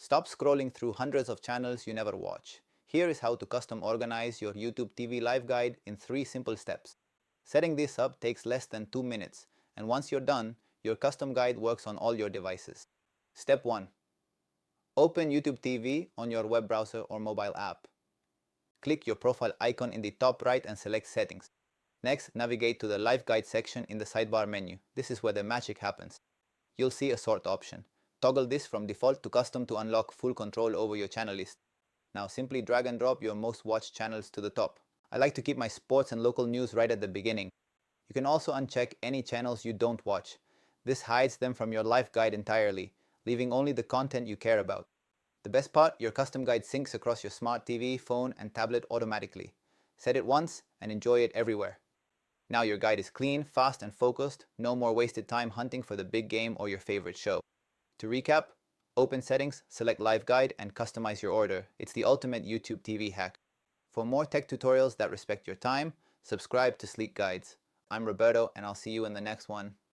Stop scrolling through hundreds of channels you never watch. Here is how to custom organize your YouTube TV live guide in 3 simple steps. Setting this up takes less than 2 minutes, and once you're done, your custom guide works on all your devices. Step 1. Open YouTube TV on your web browser or mobile app. Click your profile icon in the top right and select Settings. Next, navigate to the Live Guide section in the sidebar menu. This is where the magic happens. You'll see a sort option. Toggle this from default to custom to unlock full control over your channel list. Now simply drag and drop your most watched channels to the top. I like to keep my sports and local news right at the beginning. You can also uncheck any channels you don't watch. This hides them from your live guide entirely, leaving only the content you care about. The best part, your custom guide syncs across your smart TV, phone, and tablet automatically. Set it once and enjoy it everywhere. Now your guide is clean, fast, and focused. No more wasted time hunting for the big game or your favorite show. To recap, open Settings, select Live Guide, and customize your order. It's the ultimate YouTube TV hack. For more tech tutorials that respect your time, subscribe to Sleek Guides. I'm Roberto, and I'll see you in the next one.